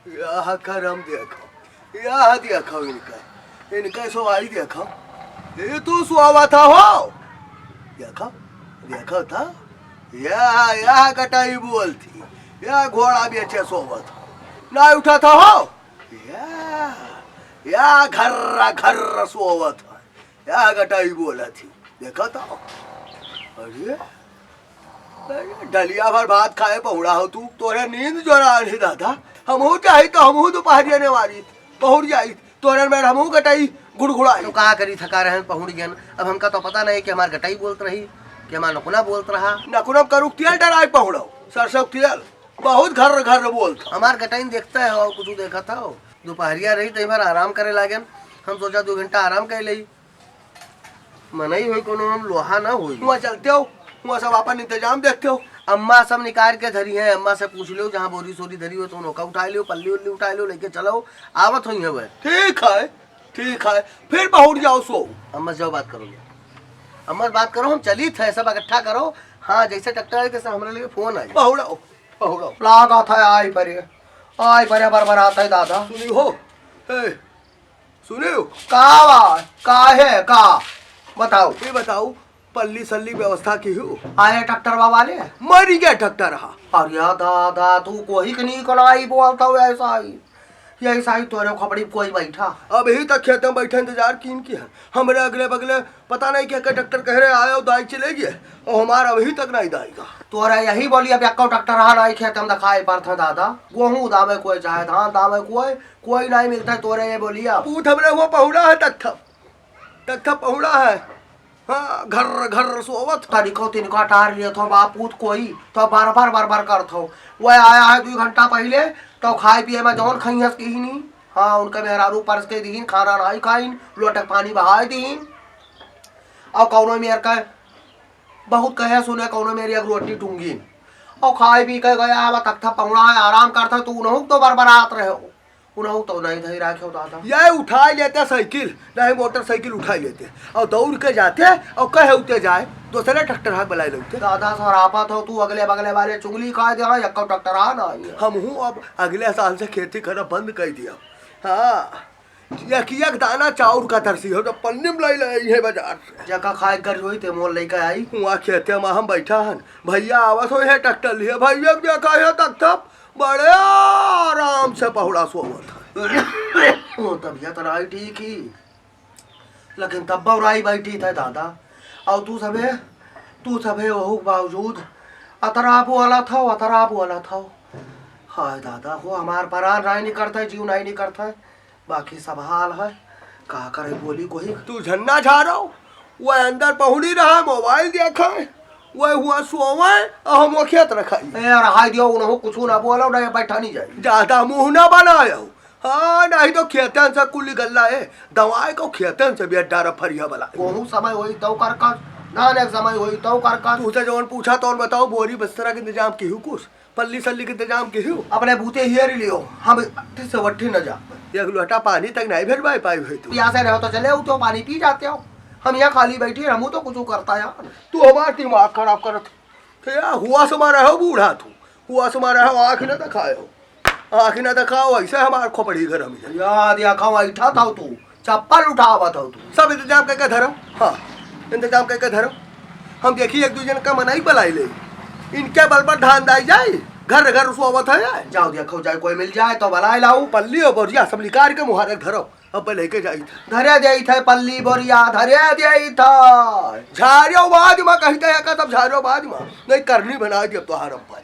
यह करम देखो, यह देखो इनका सवारी देखो, ये तू सुहावा था हो, देखो देखो था, यह कटाई बोल थी, यह घोड़ा भी अच्छे सोवत ना उठा था हो, यह घर सोवत है, यह कटाई बोला थी, देखा था। अरे डलिया भर भात खाए पहुड़ा हो तू, तोरे नींद जो रही दादा, हमहू चाही तो हमहू दोपहरिया ने मारी पहुड़ जाई, तोरे में हमहू कटाई गुड़गुड़ाई। तो कहा करी थका रहे पहुड़ गए। अब हमका तो पता नहीं कि हमार गटाई बोलत रही कि हमार नकुना बोलत रहा। नकुना करू तेल डराई पहुड़ो, सरसों तेल बहुत घर बोलत। हमार गटाई देखता है और कुछ देखा था, दोपहरिया रही तो बार आराम करे लागे, हम सोचा 2 घंटा आराम कर ली, मनई हुई कोनो हम लोहा ना हुई। वहाँ चलते हो, वहाँ सब अपन इंतजाम देखते हो। अम्मा सब निकाल के धरी है, अम्मा से पूछ लो जहाँ बोरी सोरी धरी हो तो नौका उठा लो, पल्ली उल्ली उठा लो, लेके चलो आवत हुई है। ठीक है फिर पहुँच जाओ सो। अम्मा से जाओ बात करोगे, अम्मा से बात करो, हम चली थे सब इकट्ठा करो। हाँ जैसे ट्रैक्टर आए कैसे हमारे लिए फोन आए, पहुड़ो लागा था आई परे बरबराता है दादा। सुनी हो, सुनियो का है बताओ, ये बताओ पल्ली सल्ली व्यवस्था की हो? आए ट्रैक्टर वाले मरी गया ट्रैक्टर रहा। अरे दादा तू कोई नहीं कलाई बोलता हो, ऐसा ही तोरे खपड़ी कोई बैठा। अब यही तक खेत में बैठे इंतजार कीन की है, हमारे अगले बगले पता नहीं क्या ट्रैक्टर कह रहे आए और दाई चले गए और हमारा अभी तक नहीं दाएगा। तोरा यही बोली अब एक ट्रैक्टर रहा नहीं खेत में दिखाई पड़ता दादा, गेहूँ दावे कोई चाहे धान दावे कोई नहीं मिलता। तोरे ये बोली अब पूत हमने वो पहुड़ा है, तक पहुड़ा है। हाँ घर सोवत तरीको तिनका टार लिए थो बापूत कोई तो बार कर थो। वह आया है 2 घंटा पहले तो खाए पिए में जौन खइहस की ही नहीं। हाँ उनके मेहरारू परस के दीन, खाना नहीं खाइन, लोटक पानी बहाए दीन। और कौनो मेर का बहुत कहे सुने, कौनो मेरी एक रोटी टूंगी और खाए पी के गया है तख्ता पहुड़ा है, आराम करता तू नहु तो बरबरात रहे हो, उन्हों तो नहीं धई रखे दादा। ये उठा लेते साइकिल नहीं मोटरसाइकिल उठा लेते और दौड़ के जाते और कहे उठते जाए दूसरे ट्रैक्टर हाथ बुला लेते। दादा सरापत हो तू, अगले बगले वाले चुगली खा दे ट्रैक्टर आ ना। हम हूँ अब अगले साल से खेती करना बंद कर दिया। हाँ एक दाना चाउर का तरसी हो तो पन्नी में लाई है बाजार से, जगह खाए कर हुई थे मोल लेकर आई। वहाँ खेते में हम बैठा हन, भैया आवत हो है ट्रैक्टर लिए, भैया देखा है तक बड़े आराम से पहुड़ा सोवत है। तबियत राई ठीक ही, लेकिन तब राई बैठी था दादा। और तू सबे वहू बावजूद अतराबू वाला था। हाय दादा हो हमार परान राय नहीं करता है, जीव नहीं करता है, बाकी सब हाल है का करे बोली कोई। तू झन्ना झा रहा वह अंदर पहुड़ी रहा, मोबाइल देखा वह हुआ सोवे और हम खेत रखाई रहा दियो उन्होंने कुछ ना बोलो नहीं, बैठा नहीं जाए, ज्यादा मुंह ना बनाया। हाँ नहीं तो खेतन से कुल गल्ला है, दवाई को खेतन से भी डारा फरिया बला। वो समय हुई तो कर धान एक समय हुई तो कर। तुझे जौन पूछा तो बताओ बोरी बस्तरा के इंतजाम की हूँ, कुछ पल्ली सल्ली के इंतजाम की हूँ। अपने बूते हियर लियो, हम से वट्ठी न जा, एक लोटा पानी तक नहीं भेज पाई भाई। तू यहाँ से रहो तो चले तो पानी पी जाते हो, हम यहाँ खाली बैठी हमू तो कुछ करता यार। तू हमारा दिमाग खराब कर हुआ से मारा हो बूढ़ा, तू हुआ से मारा हो, आँख न दिखाओ, आँख न दिखाओ, ऐसे हमारे खोपड़ी घर में याद या खाओ ऐठा था तू, चप्पल उठावा था तू। सब इंतजाम करके धरो। हाँ इंतजाम करके धरो, हम देखिए 1-2 का मनाई बलाई ले, इनके बल पर धान दाई जाए, घर सोवत है। जाओ देखो जाए कोई मिल जाए तो भलाई लाऊ, पल्ली और बोरिया सब निकाल के मुहारक धरो, अब लेके जाई था धरे दे थे पल्ली बोरिया धरे दे था। झारियो बाद में कहते हैं का तब झारियो बाद में नहीं करनी बना दी अब तो हरम पर